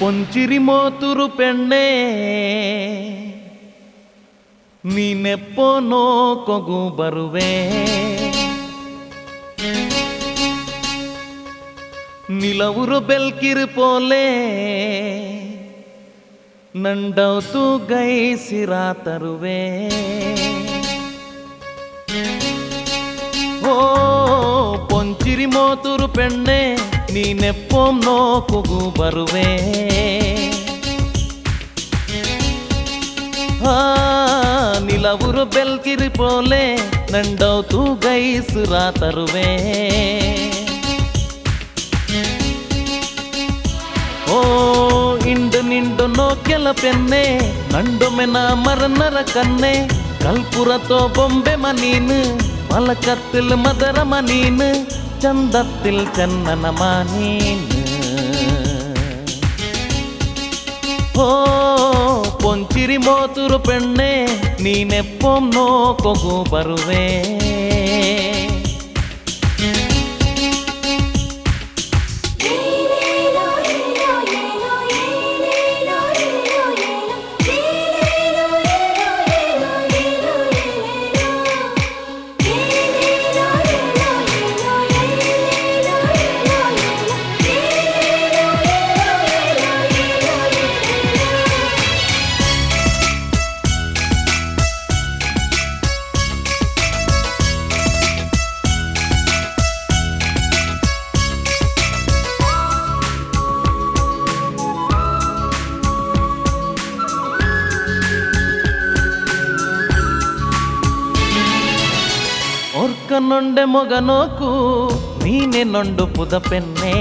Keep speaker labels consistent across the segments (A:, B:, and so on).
A: പൊഞ്ചിരി മോത്തുരു പെണ്ണേ ನೀನೆಪ್ಪೋ ನೋಕೊಗು ಬರುವೆ ನಿಲವುರು ಬೆಲ್ಕಿರು ಪೋಲೆ ನಂಡೌತು ಗೈಸಿರಾ ತರುವೆ ಓ ಪೊಂಚಿರಿ ಮೋತುರು ಪೆಣ್ಣೆ ನೀನೆಪ್ಪೋ ನೋಕೊಗು ಬರುವೆ ನಿಲವುರು ಬೆಲ್ಕಿರಿ ಪೋಲೆ ನಂಡೌತು ಗೈಸುರಾ ತರುವೆ ಓ ಇಂಡು ನಿಂಡು ನೋಕೆಲ ಪೆನ್ನೆ ನಂಡೊಮೆನ ಮರನರ ಕನ್ನೆ ಕಲ್ಪುರತೋ ಬೊಂಬೆ ಮನೀನು ಮಲಕತ್ತಿಲ್ ಮದರ ಮನೀನು ಚಂದತ್ತಿಲ್ ಚನ್ನನ ಮನೀನು ಓ ಪೊಂಚಿರಿ ಮೋತುರು ಪೆಣ್ಣೆ ನೀನೆಪ್ಪೋ ನೋಕೊಗು ಬರುವೆ నొండె మొగనోకు నీనే నొండు పుద పెన్నే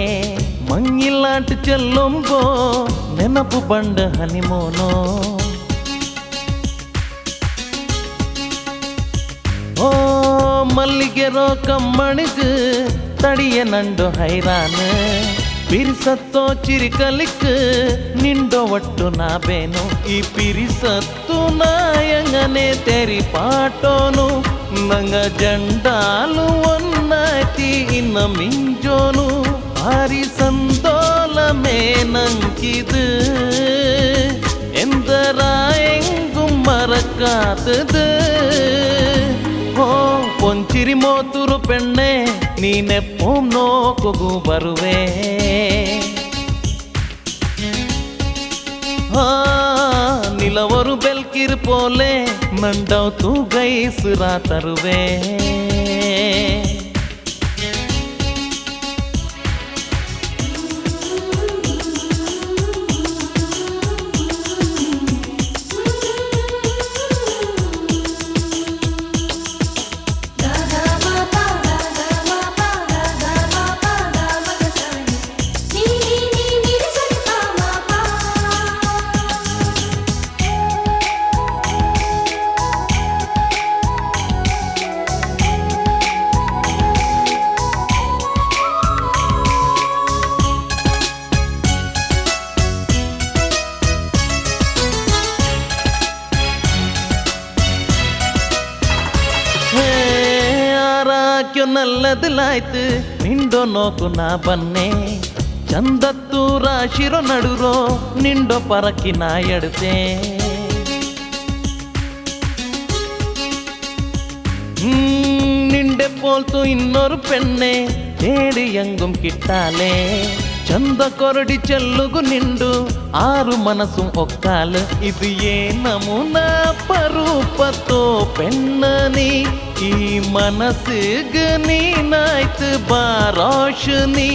A: మంగిలాంటి చెల్లుంబో నెనపు బండ హనిమోనో ఓ మల్లిಗೆರೋ ಕಮ್ಮಣಿಗೆ ತಡಿಯ ನಂಡು ಹೈರಾನು ಪಿರಿಸತ್ತೋ ಚಿರಿಕಲಿಕ್ ನಿಂಡೋ ಒಟ್ಟು ನಾಬೇನು ಈ ಪಿರಿಸತ್ತು ನಾಯಂಗನೆ ತೆರಿ ಪಾಟೋನು ನಂಗ ಜಂಡಾಲು ಒನ್ನಾಯ್ತಿ ಇನ್ನ ಮಿಂಜೋನು ಆರಿ ಸಂದೋಲ ಮೇನಂಕಿದು ಎಂದರ ಎಂಗುಂ ಮರಕಾತದು ಓ ಪೊಂಚಿರಿ ಮೋತುರು ಪೆಣ್ಣೆ ನೀನೆಪ್ಪೋ ನೋಕೊಗು ಬರುವೆ ನಿಲವರು ಬೆಲ್ಕಿರು ಪೋಲೆ ನಂಡೌತು ಗೈಸುರಾ ತರುವೆ ನಲ್ಲದಲಾಯ್ತು ನಿಂಡೋ ನೋಕು ನಾ ಬನ್ನೆ ಚಂದತ್ತು ರಾಶಿರೋ ನಡುರೋ ನಿಂಡೋ ಪರಕ್ಕಿ ನಾ ಎಡುತ್ತೆ ನಿಂಡೆ ಪೋಲ್ತು ಇನ್ನೊರು ಪೆಣ್ಣೆ ತೇಡಿ ಎಂಗುಂ ಕಿಟ್ಟಾಲೆ ಚಂದ ಕೊರಡಿ ಚೆಲ್ಲುಗು ನಿಂಡು ಆರು ಮನಸ್ಸು ಒಕ್ಕಾಲು ಇದು ಏನಮುನ ಪರೂಪತ್ತೋ ಪೆಣ್ಣನಿ ಈ ಮನಸ್ಸಿಗೆ ನೀನಾಯ್ತು ಬಾರೋಶನಿ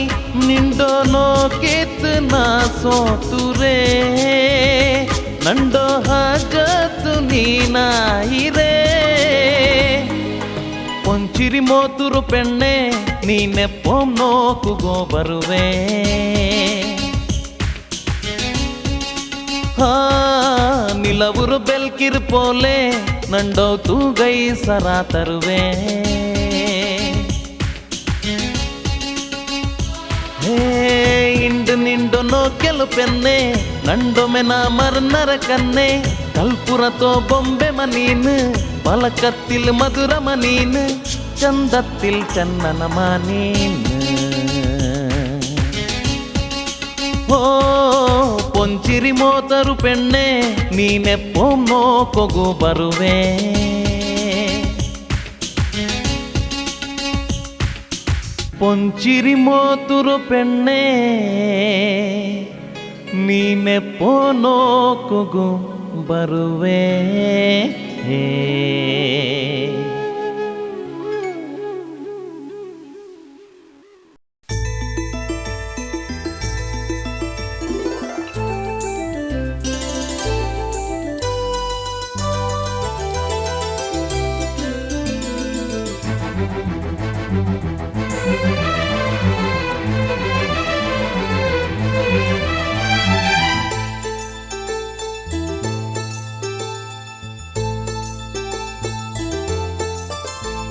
A: ನಿಂಡೋ ನೋಕೆತ್ತು ನಾ ಸೋತುರೇ ನಂಡೋ ಹಾಗತ್ತು ನೀನಾಯಿರೇ ಪೊಂಚಿರಿ ಮೋತುರು ಪೆಣ್ಣೆ ನೀನೆಪ್ಪೋ ನೋಕುಗೋ ಬರುವೆ ನಿಲವುರು ಬೆಲ್ಕಿರು ಪೋಲೆ ನಂಡೌತು ಗೈಸರಾ ತರುವೆ ಇಂಡು ನಿಂಡು ನೋಕೆಲು ಪೆನ್ನೆ ನಂಡೊಮೆನ ಮರ್ನರ ಕನ್ನೆ ಕಲ್ಪುರತೋ ಬೊಂಬೆ ಮನೀನು ಮಲಕತ್ತಿಲ್ ಮಧುರ ಮನೀನು ಚಂದತ್ತಿಲ್ ಚನ್ನನ ಮನೀನು ಓ പൊഞ്ചിരി മോതരു പെണ്ണെ നീനെപ്പോം നോക്കൊകു ബറുവേ പൊഞ്ചിരി മോതുരു പെണ്ണെ ನೀನೆಪ್ಪೋ ನೋಕೊಗು ಬರುವೆ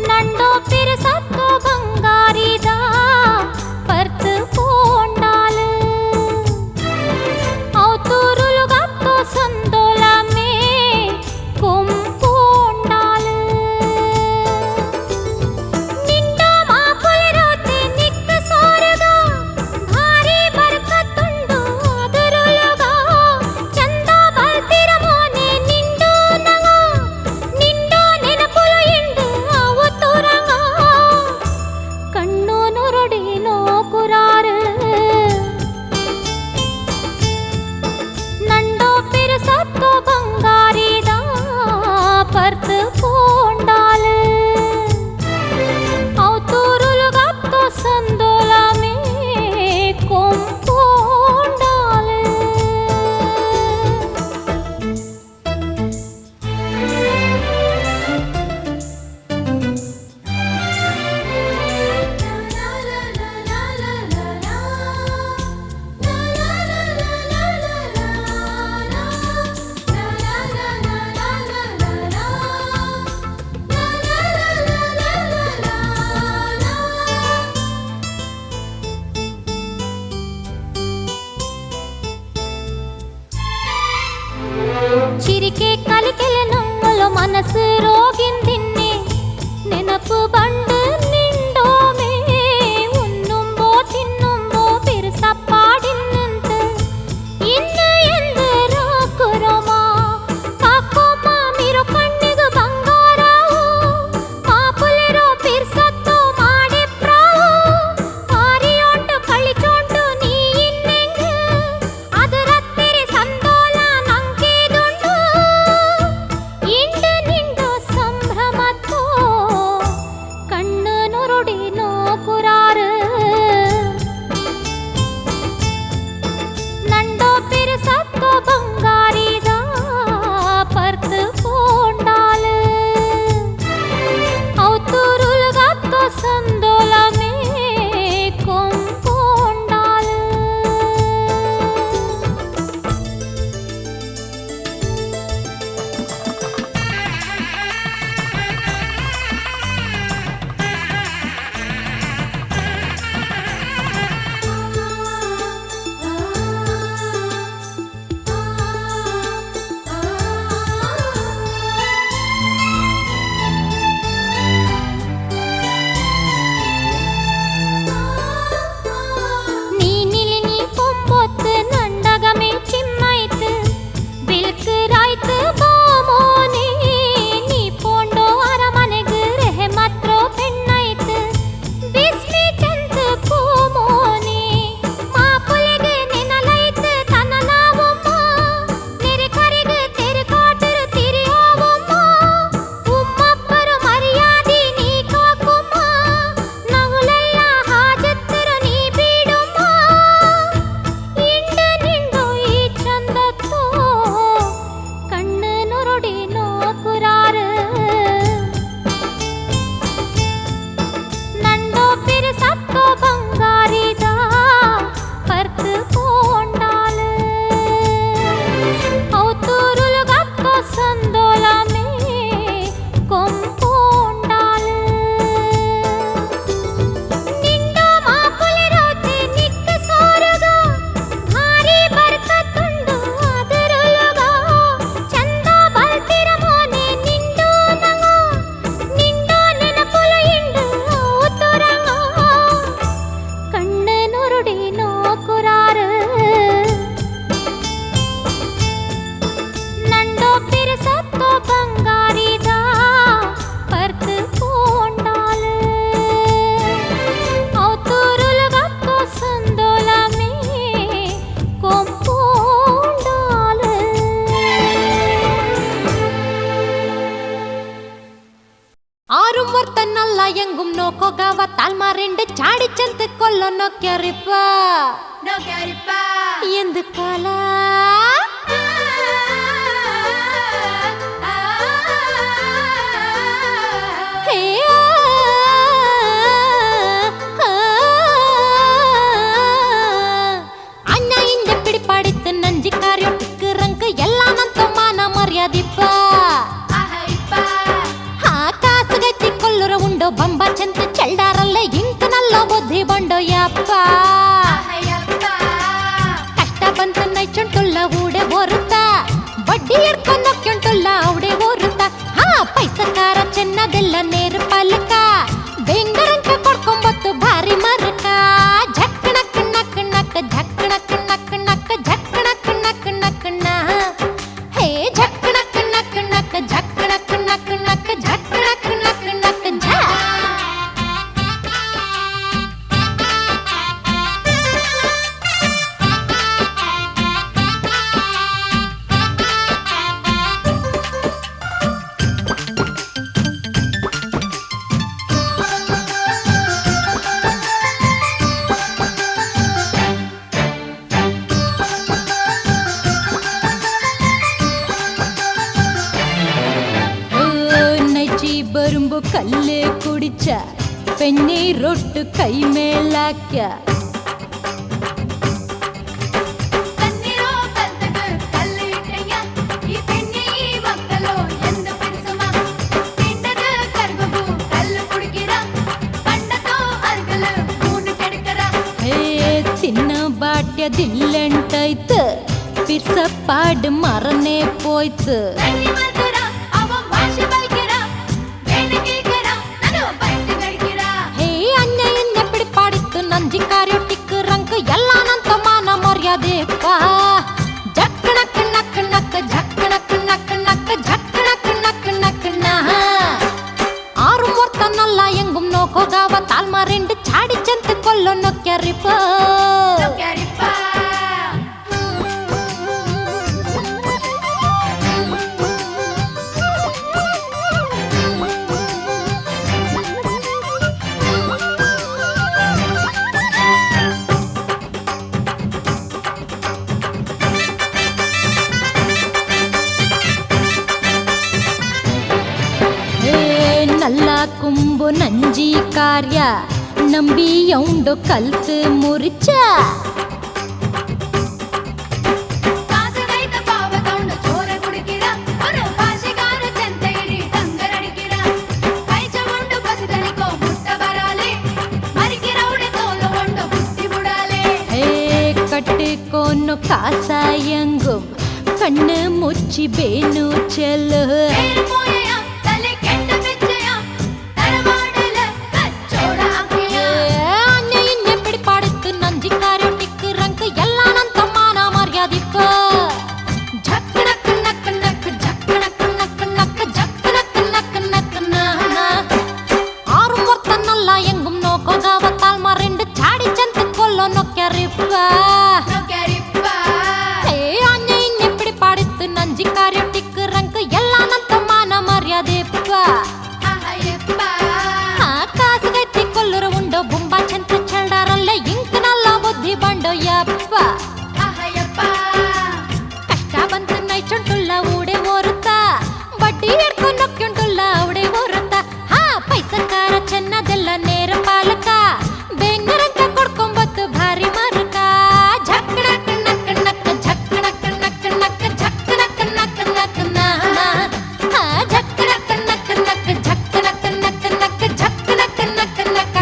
B: नंडो फिर सत्तो बंगारीदा परत पोंडाल औतुरुलु गत्तो संदोला में कुम पोंडाल निंडो मापुल रोते निक्क सोरगा भारी बरकतुंडु अदरुलुगा चंदा बल्तिर मोने निंडो नगा निंडो नेनपुलु इंडु कण्णो नुरुडी नोकुरारु नंडो फिर सत्तो बंगारीदा परत पोंडाल औतुरुलु गत्तो संदोला में कोम पोंडाल చిరికే కలికెల నొమ్మలో మనసు రోగిందిన్నే నెనపు బండు నిండోమే ഉണ്ണുമ്പോ തിന്നുമ്പോ പെരുസപ്പാടിന്നന്ത് ഇന്ന് എന്ത് രാക്കുരമാ കാക്കോമ്മ മിರೋ ಕಣ್ಣಿಗೆ ಬಂಗಾರಾವು ಮಾಪುಲೆರೋ ಪಿರ್ಸತ್ತೋ ಮಾಡಿಪ್ರಾವು ಪಾರಿಯೋಂಟು ಕಳಿಚೋಂಟು ನೀ ಇನ್ನೆಂಗ್ ಅದರತ್ತಿರಿ ಸಂದೋಲ ನಂಗೆ ದುಂಡು താൽമാറിണ്ട് ചാടിച്ചെന്ത് കൊല്ലോ നോക്കിയറിപ്പ എന്ത് കൊല ಅಣ್ಣ ಇಂದ ಪಿಡಿಪಾಡಿತ್ತು ನಂಜಿಕಾರ್ಯೊಟ್ಟಿക്ക് ರಂಗ್ ಎಲ್ಲ ನಂತ ಮಾನ ಮರ್ಯಾದಿಪ್ಪ ಕಾಸುಗಚ್ಚಿ ಕೊಲ್ಲುರ ಉಂಡೋ ಬಂಬ ಚೆಂತ ಚೆಲ್ಡಾರಲ್ಲ ಇಂಕ ನಲ್ಲ ಬುದ್ಧಿ ಬಂಡೋ ಯಪ್ಪ ಕಷ್ಟ ಬಂತು ನೈಚುಂಟುಲ್ಲ ಊಡೆ ಬರುತ್ತ ಬಡ್ಡಿ ಎಡ್ಕೊಂಡು ನೊಕ್ಕೊಂಟುಲ್ಲ ಅವಡೆ ಬರುತ್ತ ಪೈಸಕಾರ ಚೆನ್ನದೆಲ್ಲ ನೇರ ಪಾಲಕ ಬೆಂಗರಂಕ ಕೊಡ್ಕೊಂಬತ್ತು ಭಾರಿ ಮರಕ ಝಕ್ಕಣಕ್ ನಕ್ ನಕ್ ಝಕ್ಕಣಕ್ ನಕ್ ನಕ್ ಝಕ್ಕಣಕ್ ನಕ್ ನಕ್ ನ ಹೇ ಝಕ್ಕಣಕ್ ನಕ್ ನಕ್ ಝಕ್ಕಣಕ್ ನಕ್ ನಕ್ ಝಕ್ಕಣಕ್ ನಕ್ ನಕ್ ಝ வரும்பு கல்லு குடிச்ச பெண்ணை ரொட்டு கை மேலாக்க చిన్న బాట్యదిల్లంటైత్ పిర్సపాడు మరనే పోಯ್ತು ನಂಜಿಕಾರ್ಯೊಟ್ಟಿಕ್ಕೆ ರಂಕ್ ಎಲ್ಲ ನಂತ ಮಾನ ಮರ್ಯಾದೆಪ್ಪ ಝಕ್ಕಣಕ್ ನಕ್ ನಕ್ ಝಕ್ಕಣಕ್ ನಕ್ ನಕ್ ಝಕ್ಕಣಕ್ ನಕ್ ನಕ್ ನ ಆರು ಮೂರ್ತನಲ್ಲ ಎಂಗುಂ ನೋಕೋಗಾವ ತಾಲ್ಮಾರೆಂಡು ಚಾಡಿ ಚೆಂತ ಕೊಲ್ಲೋ ನೊಕ್ಕ್ಯಾರಿಪ್ಪ ನಲ್ಲ ಕುಂಬು ನಂಜಿ ಕಾರ್ಯ ನಂಬಿ ಯೌಂಡು ಕಲ್ತು ಮುರಿಚ ಕಟ್ಟಿಕೊನ್ನು ಕಾಸಾಯಂಗುಂ ಕಣ್ಣು ಮುಚ್ಚಿ ಬೇನು ಚೆಲ್ಲು ನಂಜಿಕಾರ್ಯೊಟ್ಟಿಕ್ಕೆ ರಂಕ್ ಎಲ್ಲ ನಂತ ಮಾನ ಮರ್ಯಾದೆಪ್ಪ ಕಾಸುಗೈತಿ ಕೊಲ್ಲುರ ಉಂಡೋ ಬುಂಬಾ ಚೆಂತ ಚೆಲ್ಡಾರಲ್ಲ ಇಂಕ ನಲ್ಲ ಬುದ್ಧಿ ಬಂಡೋ ಯಪ್ಪ ಕಷ್ಟ ಬಂತು ನೈಚುಂಟುಲ್ಲ ಊಡೆ ಓರುತ್ತ ಬಡ್ಡಿ ಎಡ್ಕೊಂಡು ನೊಕ್ಕೊಂಟುಲ್ಲ ಅವಡೆ ಓರುತ್ತ ಪೈಸಕಾರ ಚೆನ್ನದೆಲ್ಲ ನೇರ ಪಾಲಕ ಬೆಂಗರಂಕ ಕೊಡ್ಕೊಂಬತ್ತು ಭಾರಿ ಮರಕ ಝಕ್ಕಣಕ್ ನಕ್ ನಕ್ ಝಕ್ಕಣಕ್ ನಕ್ ನಕ್ ಝಕ್ಕಣಕ್ ನಕ್ ನಕ್ ನ ಝಕ್ಕಣಕ್ ನಕ್ ನಕ್ ಝಕ್ಕಣಕ್ ನಕ್ ನಕ್ ಝಕ್ಕಣಕ್ ನಕ್ ನಕ್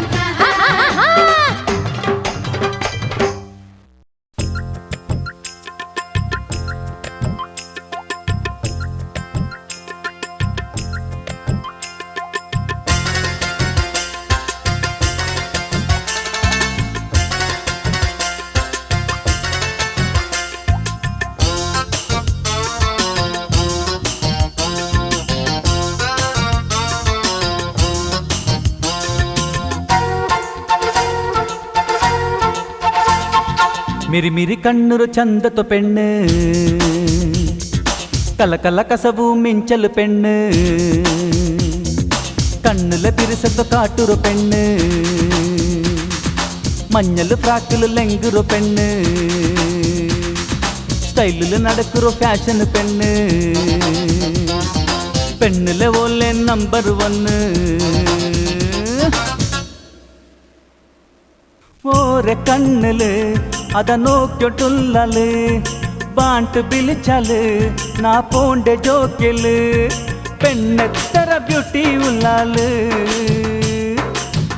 A: മിരിമിരി കണ്ണുരു ചന്തത്തു പെണ്ണ് കലകല കസവു മിഞ്ചലു പെണ്ണ് കണ്ണിലെ തിരിസത്തു കാട്ടുരു പെണ്ണ് മഞ്ഞള് ഫ്രാക്കില് ലെങ്കുറോ പെണ്ണ് സ്റ്റൈലില് നടക്കുറോ ഫാഷന് പെണ്ണ് പെണ്ണിലെ പോലെ നമ്പർ 1 ഓരെ കണ്ണില് അത നോക്കിട്ടുള്ളല് ബാണ്ട് വിളിച്ചാല് നാ പോണ്ടെ ജോക്കില് പെണ്ണെത്ര ಬ್ಯೂಟಿ ഉള്ളാല്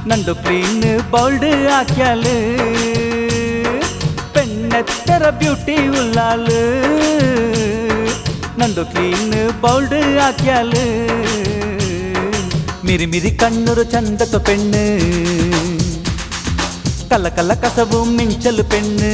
A: ನಂದು ಕ್ಲೀನ್ ಬೌಲ್ಡ್ ಹಾಕ್ಯಾಲು പെണ്ണെത്ര ಬ್ಯೂಟಿ ഉള്ളാല് ನಂದು ಕ್ಲೀನ್ ಬೌಲ್ಡ್ ಹಾಕ್ಯಾಲು മിരി മിരി കണ്ണുരു ചന്തത്തു പെണ്ണ് കല്ല കല്ല കസവു മിഞ്ചಲು പെണ്ണ്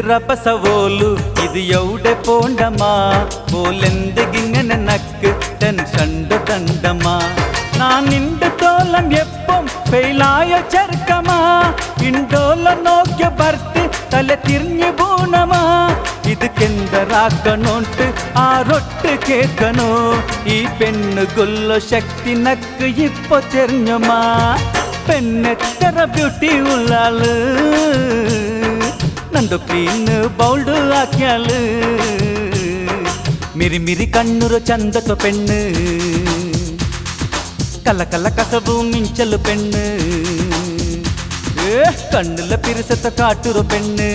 A: റപസവോലു ഇത് എവിടെ പോണ്ടമാ പോലെന്തിങ്ങനെ നക്ക് ടെൻഷണ്ട് തണ്ടമാ ഞാൻ നിന്റെ തോലം എപ്പം ഫെയിലായ ചെറുക്കമാ ഇണ്ടോല നോക്കിയ ഭർത്തി തല തിരിഞ്ഞു പോണമാ ഇതുക്കെന്തരാക്കണോട്ട് ആരൊട്ട് കേൾക്കണോ ഈ പെണ്ണുകൊള്ള ശക്തി നക്ക് ഇപ്പൊ തെരഞ്ഞമാ പെണ്ണെത്ര ബ്യൂട്ടി ഉള്ളാള് ನಂದು ಕ್ಲೀನ್ ಬೌಲ್ಡ್ ಹಾಕ್ಯಾಲು ಮಿರಿ ಮಿರಿ ಕಣ್ಣುರು ಚಂದತ್ತು ಪೆಣ್ಣು ಕಲ್ಲ ಕಲ್ಲ ಕಸಬು ಮಿಂಚಲು ಪೆಣ್ಣು ಕಣ್ಣುಲ ಪಿರಿಸತ್ತ ಕಾಟುರು ಪೆಣ್ಣು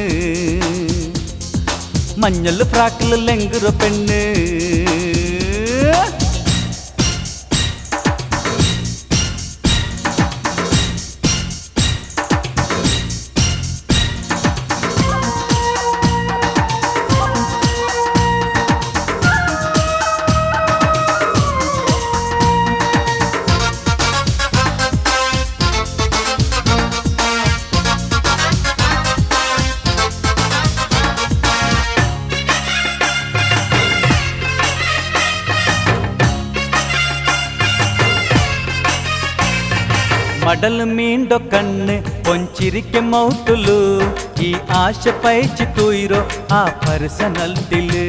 A: മഞ്ഞൾ ഫ്രാക്കിൽ ലെങ്കുറോ പെണ്ണ് മടൽ മീണ്ടോ കണ്ണ് പൊഞ്ചിരിക്ക മൗട്ടുലു ഈ ആശ പയച്ചു തൂയിരോ ആ പർസണൽറ്റില്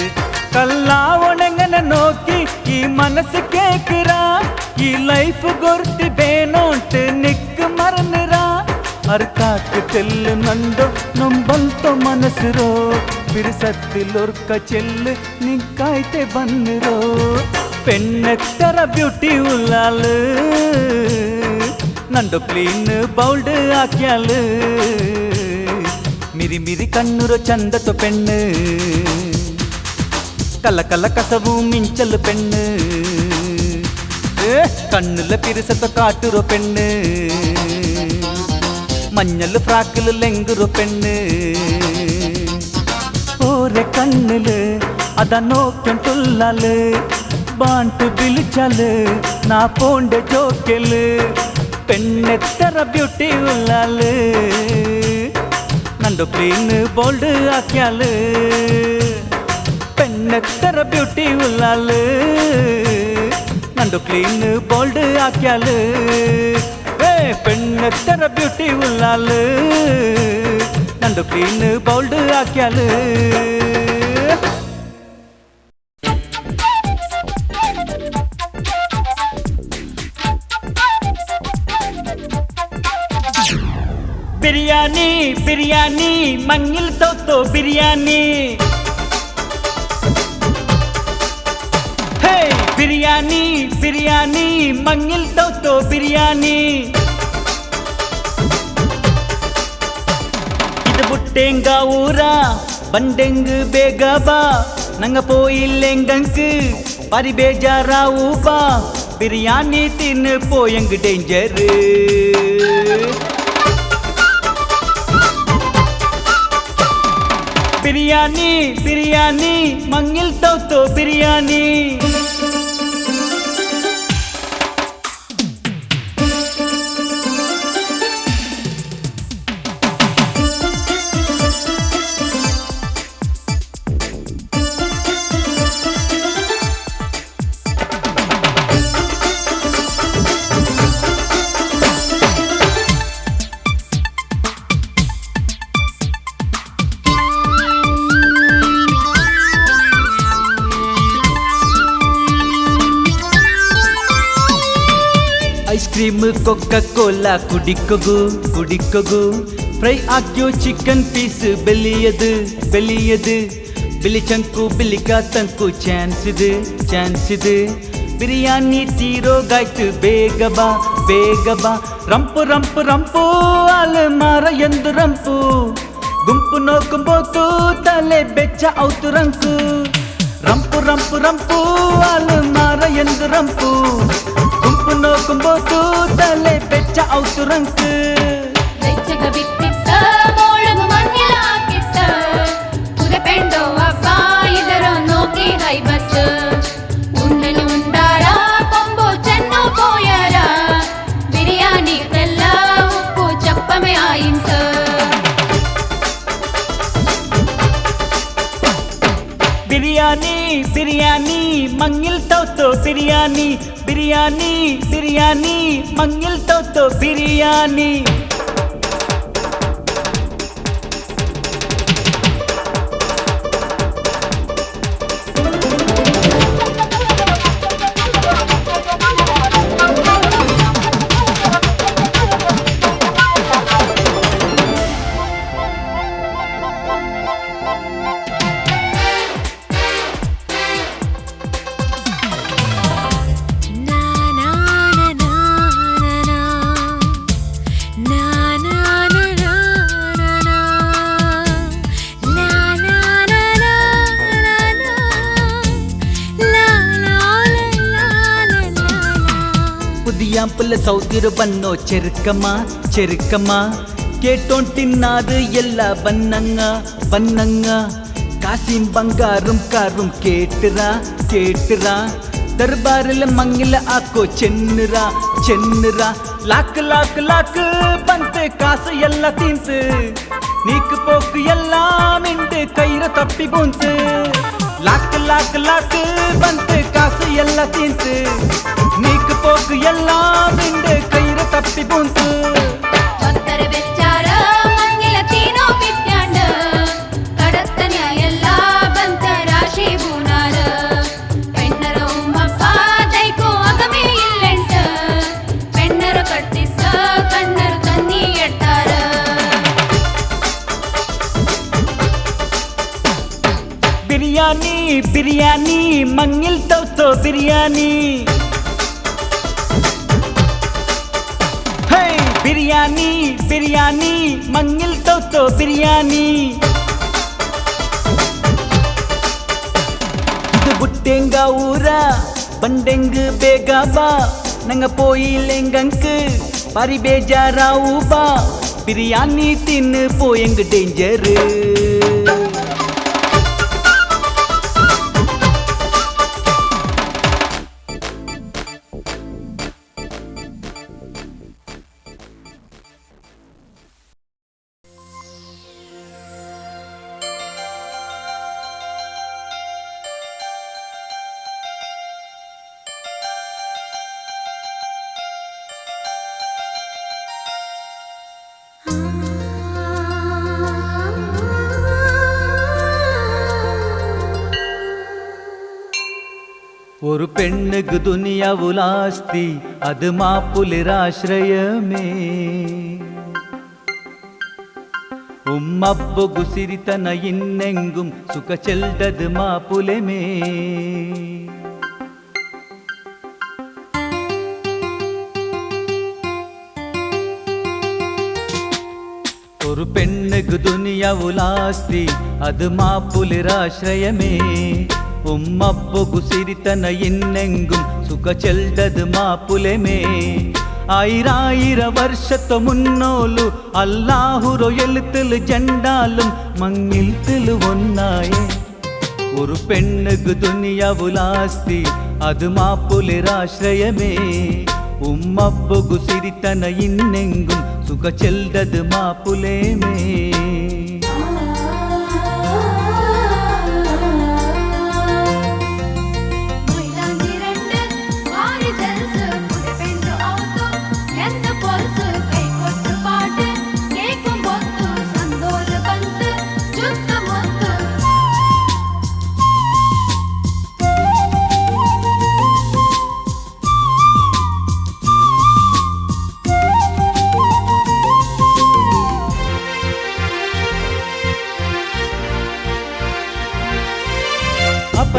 A: കല്ലാവണെങ്ങനെ നോക്കി ഈ മനസ്സ് കേക്കിറാ ഈ ലൈഫ് ഗൊർത്തി ബേനോട്ട് നിക്ക് മറന്നിറാ അർക്കാക്ക് തെല്ലുന്നുണ്ടോ നൊമ്പൽത്തോ മനസ്സിരോ പിരിസത്തിലൊർക്ക ചെല്ല് നിക്കായ്ത്തെ ബന്നിരോ പെണ്ണെത്ര ബ്യൂട്ടി ഉള്ളാള് ನಂದು ಕ್ಲೀನ್ ಬೌಲ್ಡ್ ಹಾಕ್ಯಾಲು ಮಿರಿ ಮಿರಿ ಕಣ್ಣುರು ಚಂದತ್ತು ಪೆಣ್ಣು ಕಲ್ಲ ಕಲ್ಲ ಕಸವು ಮಿಂಚಲು ಪೆಣ್ಣು കണ്ണുല പിരിസത്ത കാട്ടുറോ പെണ്ണ് മഞ്ഞൾ ഫ്രാക്കില് ലെങ്കുറോ പെണ്ണ് ഓരെ കണ്ണില് അത നോക്കിട്ടുള്ളാല് ബാണ്ട് വിളിച്ചാല് നാ പോണ്ടെ ജോക്കല് പെണ്ണെത്ര ബ്യൂട്ടി ഉള്ളാല് ನಂದು ಕ್ಲೀನ್ ಬೌಲ್ಡ್ ಹಾಕ್ಯಾಲು പെണ്ണെത്ര ബ്യൂട്ടി ഉള്ളാല് ನಂದು ಕ್ಲೀನ್ ಬೌಲ್ಡ್ ಹಾಕ್ಯಾಲು പെണ്ണെത്ര ബ്യൂട്ടി ഉള്ളാല് ನಂದು ಕ್ಲೀನ್ ಬೌಲ್ಡ್ ಹಾಕ್ಯಾಲು బిర్యానీ బిర్యానీ మంగిల్ తో బిర్యానీ హే బిర్యానీ బిర్యానీ మంగిల్ తో బిర్యానీ ಇದು ಬುಟ್ಟೆಂಗ ಊರ ಬಂಡೆಂಗ್ ಬೇಗ ಬಾ ನಂಗ போயில்ಲೆಂಗಂಕ್ பரி ಬೇಜಾರಾವು ಬಾ ಬಿರಿಯಾನಿ ತಿನ್ನು போயಂಗ್ ಡೇಂಜರ್ బిర్యానీ బిర్యానీ మంగిల్ తో బిర్యానీ ಕ್ರೀಮ್ ಕೊಕ್ಕ ಕೋಲಾ ಕುಡಿಕೊಗು ಕುಡಿಕೊಗು ಫ್ರೈ ಆಗ್ಯೋ ಚಿಕನ್ ಪೀಸ್ ಬೆಲಿಯದು ಬೆಲಿಯದು ಬಿಳಿ ಚಂಕು ಬಿಳಿಕ ತಂಕು ಚಾನ್ಸ್ ಇದೆ ಬಿರಿಯಾನಿ ತೀರೋಗಾಯ್ತು ಬೇಗ ಬಾ ರಂಪು ರಂಪು ರಂಪು ಅಲೆ ಮಾರ ಎಂದು ರಂಪು ಗುಂಪು ನೋಕುಂಬೋತು ತಲೆ ಬೆಚ್ಚ ಔತು ರಂಕು ರಂಪು ರಂಪು ರಂಪು ಅಲೆ ಮಾರ ಎಂದು ರಂಪು ಗುಂಪು ನೋಕುಂಬೋತು തലെ പെച്ച ഔത്തുറങ്ക്
C: വെച്ചക വിത്തിട്ട മോളങ്ങു മഞ്ഞിലാക്കിട്ട പുരപ്പെണ്ടോ അപ്പ ഇതരോ നോക്കി ഹൈബത്ത് ഉണ്ണിന് ഉണ്ടാര കൊമ്പോ ചെന്നു പോയര ബിരിയാണി തെല്ല ഉപ്പു ചപ്പമേ ആയിന്ത്
A: बिरयानी बिरयानी मंगिल तो बिरयानी बिरयानी बिरयानी मंगिल तो बिरयानी പുതിയാമ്പുള്ള സൗദിര് ബന്നോ ചെറുക്കമ്മ കേട്ടോണ്ടിന്നാറ് എല്ലാ ബന്നങ്ങ കാസിം ബംഗാറും കാറും കേട്ടുറാ ദർബാറിൽ മങ്ങില ആക്കോ ചെന്നുറാ ലാക്ക് ಬಂತೆ ಕಾಸು ಎಲ್ಲ ತಿಂತು ನೀಕು ಪೋಕು ಎಲ್ಲ ಮಿಂಡು ಕೈರ ತಪ್ಪಿ ಬಂತು ಲಾಕ್ ಬಂತೆ ಕಾಸು ಎಲ್ಲ ತಿಂತು ನೀಕು ಪೋಕು ಎಲ್ಲ ಮಿಂಡು ಕೈರ ತಪ್ಪಿ ಬಂತು
C: ഒത്തര വെച്ചാര മങ്ങില തീനോ പിറ്റാണ്ട് കടത്തന എല്ലാ ബന്ത രാശി ബൂനാര പെണ്ണര ഉമ്മപ്പ ദൈകോ അകമേ ഇല്ലെಂಟ പെണ്ണര ಕಟ್ಟಿಸ ಕಣ್ಣರ ತನ್ನಿ ಎಟ್ಟಾರ
A: बिरयानी बिरयानी मंगिल तो बिरयानी हे बिरयानी बिरयानी मंगिल तो बिरयानी ಇದು ಬುಟ್ಟೆಂಗ ಊರ ಬಂಡೆಂಗ್ ಬೇಗ ಬಾ ನಂಗ ಪೋಯಿಲೆಂಗಂಕ್ ಪಾರಿ ಬೇಜಾರಾವು ಬಾ ಬಿರಿಯಾನಿ ತಿನ್ನು ಪೋಯಂಗ್ ಡೇಂಜರ್ ஒரு பெண்ணுக்கு துனியாவுல் ஆஸ்தி அது மாப்புலிராಶ್ರಯமே உம்மப்புகு சிரித்தன இன்னெங்கும் சுக செல்தது மாப்புலமே ஒரு பெண்ணுக்கு துனியாவுல் ஆஸ்தி அது மாப்புலிராಶ್ರಯமே ಉಮ್ಮಪ್ಪುಗು ಸಿರಿತನ ಇನ್ನೆಂಗುಂ ಸುಖ ಚೆಲ್ದದು ಮಾಪುಲೆಮೇ ആയിരായിര വർഷത്തു മുന്നോലു അല്ലാഹുറോ എഴുത്തില് ജണ്ടാലും മങ്ങിൽത്തില് ഒന്നായേ ഒരു പെണ്ണുക്ക് ദുനിയാവുൽ ആസ്തി അത് മാപ്പുലിരാശ്രയമേ ഉമ്മപ്പുഗു സിരിതന ಇನ್ನೆಂಗುಂ സുഖ ചെൽദത് മാപ്പുലേമേ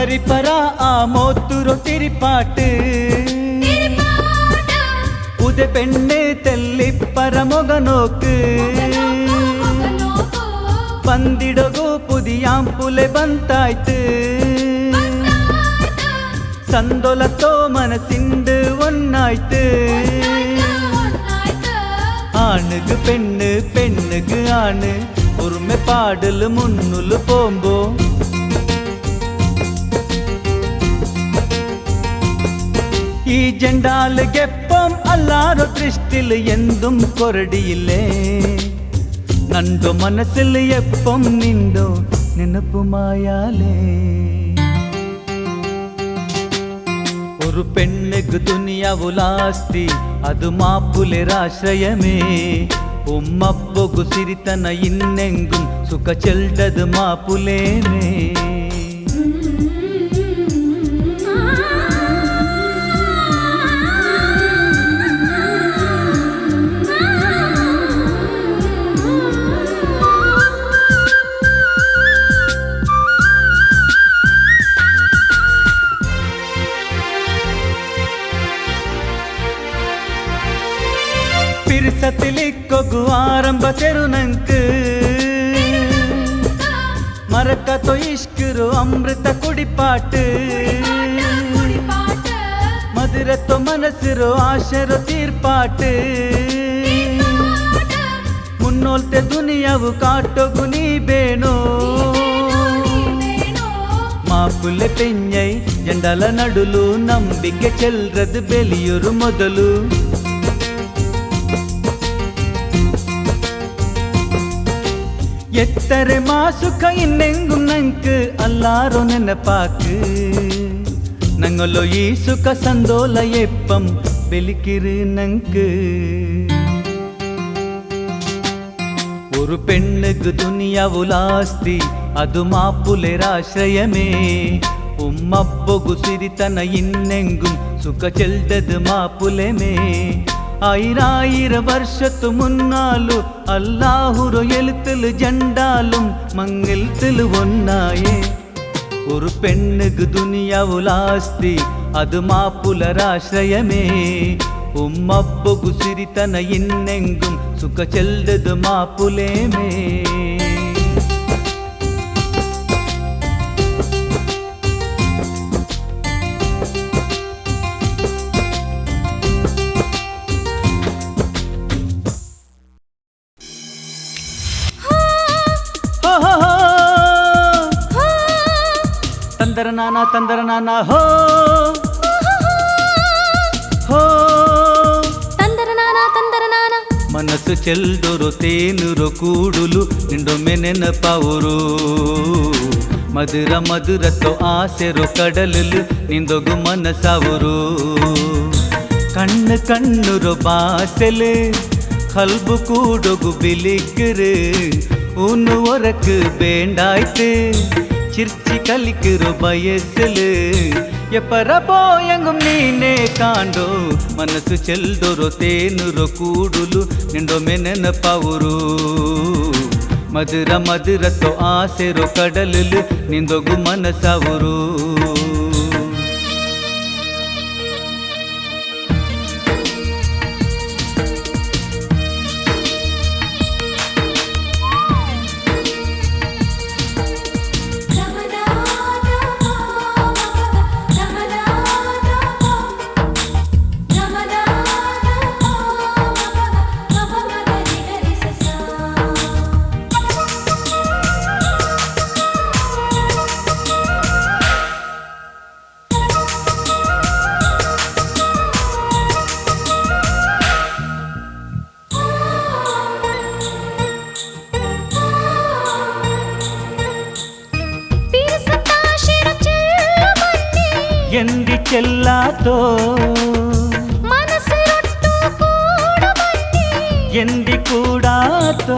A: പരിപ്പറ ആ മോത്തുരോ തിരിപ്പാട്ട് പുത പെണ്ണ് തെല്ലിപ്പറ മുഖനോക്ക് പന്തിടകു പുതിയാമ്പുലെ ಬಂತಾಯ್ತು ಸಂದೋಲತೋ മനസ്സിണ്ട് ഒന്നാಯ್ತು ആണുക്ക് പെണ്ണ് പെണ്ണുക്ക് ആണ് ഒരുമപ്പാടില് മുന്നില് പോകുമ്പോ ഈ ജണ്ടാലുಗೆപ്പം അല്ലാരോ ദൃഷ്ടില് എന്തും കൊരടിയില്ലേ നണ്ടോ മനസ്സില് എപ്പം നിണ്ടോ ನೆನಪುಮಾಯಾಲೇ ഒരു പെണ്ണുക്ക് ದುನಿಯಾವುಲಾಸ್ತಿ ಅದು ಮಾಪುಲೆರಾಶ್ರಯಮೇ ಉಮ್ಮಪ್ಪಗು ಸಿರಿತನ ಇನ್ನೆಂಗುಂ ಸುಖ ಚೆಲ್ಡದು ಮಾಪುಲೇಮೇ പിരിസത്തിലിക്കൊഗു ആരംഭ തെരുനಂಕ್ മറക്കತോ ഇഷ്കിರು ಅಮೃತ ಕುಡಿಪಾಟ್ ಮಧುರತೋ ಮನಸ್ಸಿರೋ ಆಶೆರೋ ತೀರ್ಪಾಟ್ ಮುನ್ನೋಲ್ತೆ ದುನಿಯಾವು ಕಾಟೋಗು ನೀ ಬೇಣೋ ಮಾಪುಲೆ ಪೆಂಜೈ ಜಂಡಲ ನಡುಲು ನಂಬಿಕೆ ಚೆಲ್ರದು ಬೆಲಿಯುರು ಮೊದಲು ಎತ್ತರೆ ಮಾಸುಖ ಇನ್ನೆಂಗುಂ ನಂಕ್ ಅಲ್ಲಾರೋ ನೆನಪಾಕ್ ನಂಗೊಲ್ಲೋ ಈ ಸುಖ ಸಂದೋಲ ಎಪ್ಪಂ ಬೆಲಿಕಿರು ನಂಕ್ ഒരു പെണ്ണുക്ക് ದುನಿಯಾವುಲಾಸ್ತಿ ಅದು ಮಾಪುಲೆರಾಶ್ರಯಮೇ ഉമ്മപ്പൊഗു സിരിതന ಇನ್ನೆಂಗುಂ ಸುಖ ಚೆಲ್ದದು ಮಾಪುಲೆಮೇ ആയിരായിര വർഷത്തു മുന്നാലു അല്ലാഹുറോ എഴുത്തില് ജണ്ടാലും മങ്ങിൽത്തില് ഒന്നായേ ഒരു പെണ്ണുക്ക് ದುನಿಯಾವುಲಾಸ್ತಿ ಅದು ಮಾಪುಲರಾಶ್ರಯಮೇ ഉമ്മപ്പൊഗു സിരിതന ಇನ್ನೆಂಗುಂ ಸುಖ ಚೆಲ್ದದು ಮಾಪುಲೇಮೇ ತಂದರ ನಾನ ಹೋ ಹೋ
B: ತಂದರ ನಾನ
A: ಮನಸ್ಸು ಚೆಲ್ದೊರು ತೇನುರು ಕೂಡುಲು ನಿಂಡೊಮ್ಮೆ ನೆನಪವರು ಮಧುರ ಮಧುರತೋ ಆಸೆರು ಕಡಲುಲು ನಿಂದೊಗು ಮನಸ್ಸವರು ಕಣ್ಣು ಕಣ್ಣುರು ಬಾಸೆಲು ಕಲ್ಬು ಕೂಡೊಗು ಬಿಲಿಕ್ಕಿರು ಊನು ಒರಕು ಬೇಂಡಾಯ್ತು ചിർച്ചി കളിക്കിറു വയസ്സില് എപ്പറപോയെങ്കും നീനെ കാണ്ടോ മനസ്സു ചെൽദൊരു തേനുരു കൂടുലു നിണ്ടൊಮ್ಮೆ ನೆನಪವರು ಮಧುರ ಮಧುರತೋ ಆಸೆರು ಕಡಲುಲು ನಿಂದೊಗು ಮನಸ್ಸವರು ಎಂದಿ ಚೆಲ್ಲಾತೋ
B: ಮನಸ್ಸಿರೊಟ್ಟು ಕೂಡುಬನ್ನಿ
A: ಎಂದಿ ಕೂಡಾತೋ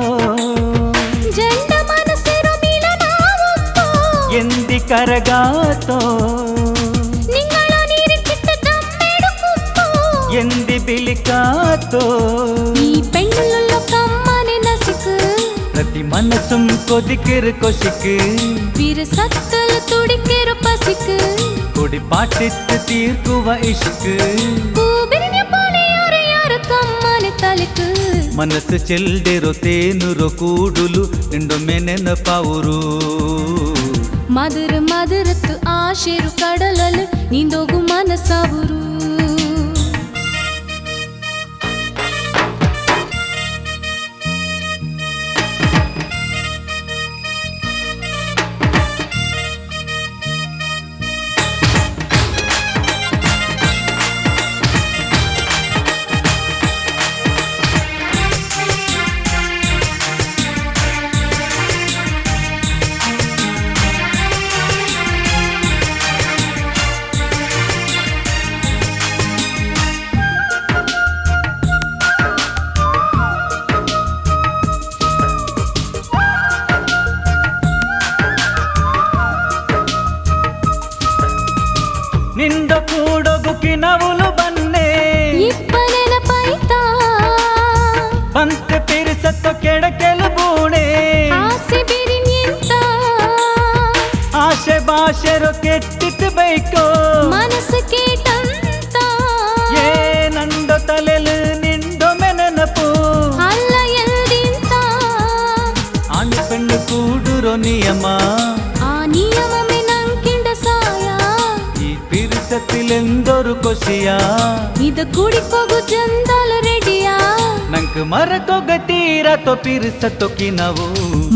B: ಜಂಡ ಮನಸ್ಸಿರೋ ಮಿಲನವೊಂದು
A: ಎಂದಿ ಕರಗಾತೋ
B: ನಿಂಗಳ ನೀರಿಟ್ಟಿಟ್ಟ ದಮ್ಮೆಡುಕುಂಬು
A: ಎಂದಿ ಬಿಳಿಕಾತೋ
B: ಈ ಪೆಣ್ಣುల్లో ಕಮ್ಮನೆ ನಸುಕು
A: ಪ್ರತಿ மனசும் கொதிக்கிற கொசிக்கு
B: பிற சத்தல் துடிக்கிற பசிக்கு
A: கொடி பாட்டித்து தீர்க்குவ இஷ்கு
B: கூபிரிನ ಪಾಲೆ ಯಾರ ಕಮ್ಮನೆ ತಲೆಕು
A: ಮನಸ್ಸು ಚೆಲ್ದಿರೋ ತೇನುರೋ ಕೂಡುಲು ನಿಂಡೊಮ್ಮೆ ನೆನಪಾವುರು
B: ಮಧುರ ಮಧುರತ್ತು ಆಶೆರು ಕಡಲಲು ನಿಂದೋಗು ಮನಸ್ಸಾವುರು
A: ನಿಂದ ಕೂಡೊಗುಕಿ ನವುಲು ಬನ್ನೆ
B: ಇಪ್ಪನೆನ ಪೈತಾ
A: ಪಂತೆ ಪಿರಿಸತ್ತು ಕೆಡಕೆಲು ಬೂಣೆ
B: ಆಸೆ ಬಿರಿ ನಿಂತ
A: ಆಶೆ ಭಾಷೆರು ಕೆಟ್ಟಿತ್ತು ಬೈಕೋ
B: ಮನಸ್ಸು ಕೇಟಂತ
A: ಏ ನಂದು ತಲೆಲು ನಿಂದು ಮೆನನಪು
B: ಅಲ್ಲ ಎಲ್ದಿಂತ
A: ಆಣ್ ಪೆಣ್ಣು ಕೂಡುರೋ ನಿಯಮ
B: ಆ ನಿಯಮಮೆ ನಂಕಿಂಡ ಸಾಯ
A: ಈ ಪಿರಿಸತ್ತಿಲೆಂದೊರು ಕೊಸಿಯಾ
B: ಇದ ಕುಡಿಕೋಗು ಜಂದಲು ರೆಡಿಯಾ
A: ನಂಗೆ ಮರಕೊಗ ತೀರ ತೊಪಿರಿಸತ್ತೊಕ್ಕಿ ನಾವು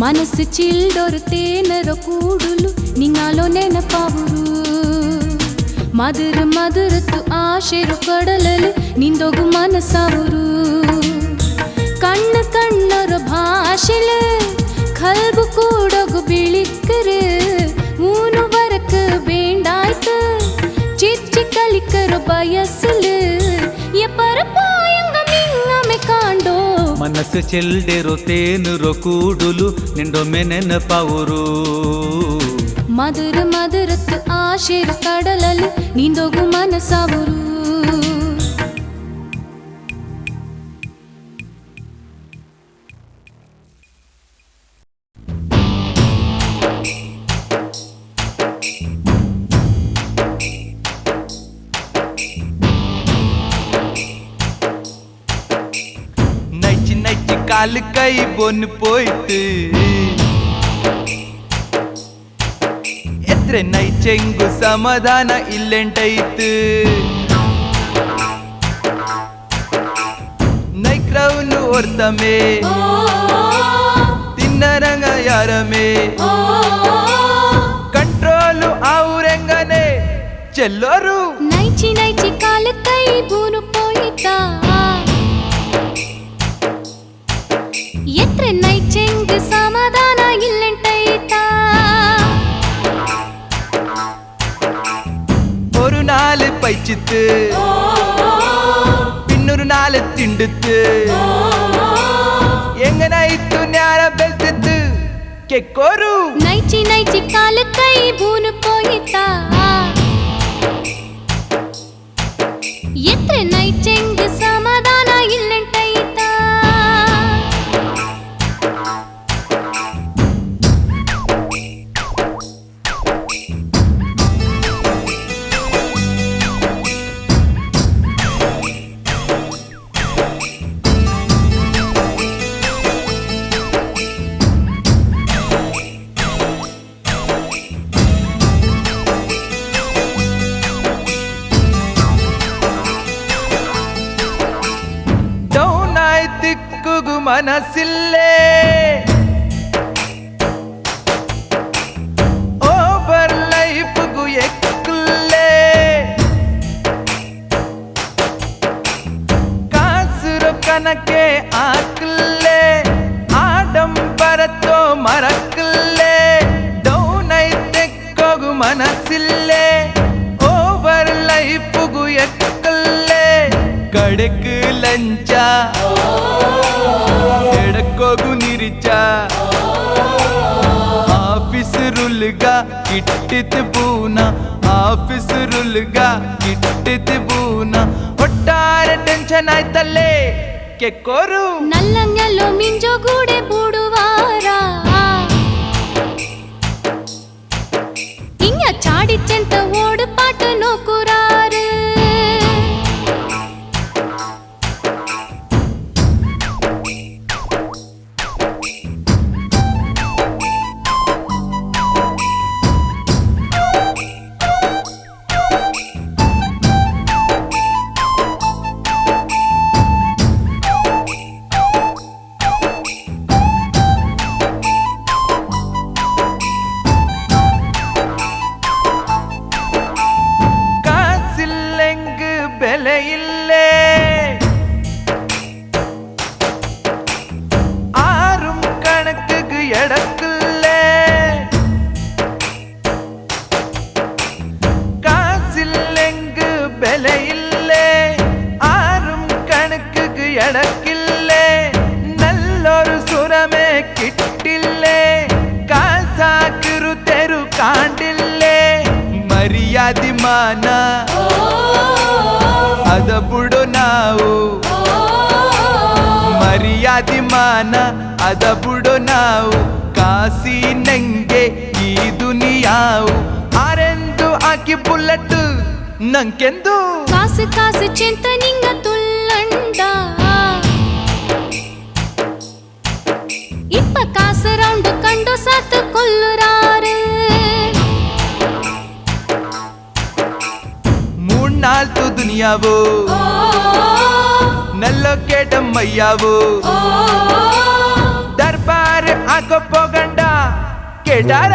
B: ಮನಸ್ಸು ಚಿಲ್ಡೊರು ತೇನರ ಕೂಡುಲು ನಿಂಗಾಲೋ ನೆನಪಾವುರು ಮಧುರ ಮಧುರತ್ತು ಆಶೆರು ಕಡಲಲು ನಿಂದೋಗು ಮನಸ್ಸಾವುರು ಕಣ್ಣು ಕಣ್ಣರ ಭಾಷೆಲು ಕಲ್ಬು ಕೂಡೋಗು ಬಿಳಿಕ್ಕರು ಮೂನು ವರಕು ಬೇಂಡಾಯ್ತು ಚಿಚ್ಚಿ ಕಲಿಕರು ಬಯಸಲು ಎಪ್ಪರ ಪಾಯಂಗ ಮಿಂಗಮೆ ಕಾಂಡೋ
A: ಮನಸ್ಸು ಚೆಲ್ದಿರೋ ತೇನುರೋ ಕೂಡುಲು ನಿಂಡೊಮ್ಮೆ ನೆನಪಾವುರು
B: ಮಧುರ ಮಧುರತ್ತು ಆಶೆರು ಕಡಲಲು ನಿಂದೋಗು ಮನಸ್ಸಾವುರು
D: நைச்சு நைச்சு காலு கை பொண்ணு போயிட்டு ಎತ್ರೆ ನೈಚೆಂಗು ಸಮಾಧಾನ ಇಲ್ಲೆಂಟೈತು ನೈಕ್ರೌನು ಒರ್ತಮೇ ತಿನ್ನರಂಗ ಯಾರಮೇ ಕಂಟ್ರೋಲು ಅವ್ರೆಂಗನೆ ಚೆಲ್ಲೋರು
B: ನೈಚಿ ನೈಚಿ ಕಾಲು ಕೈ ಬೂನು ಪೋಯಿತಾ ಎತ್ರೆ ನೈಚೆಂಗ್ ಸಮಾಧಾನ ಇಲ್ಲೆಂಟೈತಾ
D: ஒரு நாள் பைச்சித்து பின்னொரு நாள் திண்டுத்து எங்க நைத்து ஞானம் ಬೆಲ್ತಿತ್ತು ಕೆಕ್ಕೋರು
B: ನೈಚಿ ನೈಚಿ ಕಾಲು ಕೈ ಬೂನು ಪೋಯಿತಾ ಎತ್ರೆ ನೈಚೆಂಗ್ ಸಮಾಧಾನ ಇಲ್ಲೆಂಟೈತಾ
D: ದಿಕ್ಕುಗು ಮನಸ್ಸಿಲ್ಲೇ ಓವರ್ ಲೈಫ್ಗು ಎಕ್ಕುಲ್ಲೇ ಕಾಸುರು ಕನಕೆ ಆಕಲ್ಲೇ ಆಡಂಬರತೋ ಮರಕ್ಕಲ್ಲೇ ಡೌನ್ ಐತೆಕ್ಕೋಗು ಮನಸ್ಸಿಲ್ಲೇ ಓವರ್ ಲೈಫ್ಗು ಎಕ್ಕಲ್ಲೇ ಕಡೆಕ್ ಲಂಚ ಎಡಕ್ಕೋಗು ನಿರಿಚ ಆಫೀಸ್ ರುಲ್ಗ ಕಿಟ್ಟಿತ್ ಬೂನ ಆಫೀಸ್ ರುಲ್ಗ ಕಿಟ್ಟಿತ್ ಬೂನ ಒಟ್ಟಾರೆ ಟೆನ್ಷನ್ ಆಯ್ತಲ್ಲೇ ಕೆಕ್ಕೋರು
B: ನಲ್ಲಂಗೆಲ್ಲೋ ಮಿಂಜೋ ಗೂಡೆ ಬೂಡುವಾರ சென்ட ஓடு பாட்டு நோக்குறாரு
D: காசில்லெங்கு ಬೆಲೆಯಿಲ್ಲೇ ஆறும் கணக்குக்கு எடக்குள்ளே காசில்லெங்கு ಬೆಲೆಯಿಲ್ಲೇ ஆறும் கணக்குக்கு எடக்கில்லே நல்லொரு சுரமே கிட்டில்லே ಕಾಸಾಕಿರು ತೆರು ಕಾಂಡಿಲ್ಲೇ ಮರ್ಯಾದಿ ಮಾನ ಅದ ಬುಡು ನಾವು ಮರ್ಯಾದಿ ಮಾನ ಅದ ಬುಡು ನಾವು ಕಾಸಿ ನಂಗೆ ಈ ದುನಿಯಾವು ಆರೆಂದು ಆಕಿ ಬುಲೆಟ್ ನಂಗೆಂದು
B: காசு காசு சென்ட நீங்க துள்ளண்டா இப்ப காசு ரவுண்டு கண்டு சாத்து கொல்லுறாரு
D: ಮೂರ್ನಾಲ್ಕು ದುನಿಯಾವು ನಲ್ಲೋ ಕೇಟಮ್ಮಯ್ಯಾವು ದರ್ಬಾರ್ ಆಕೋ ಪೋಗಂಡ ಕೇಟಾರ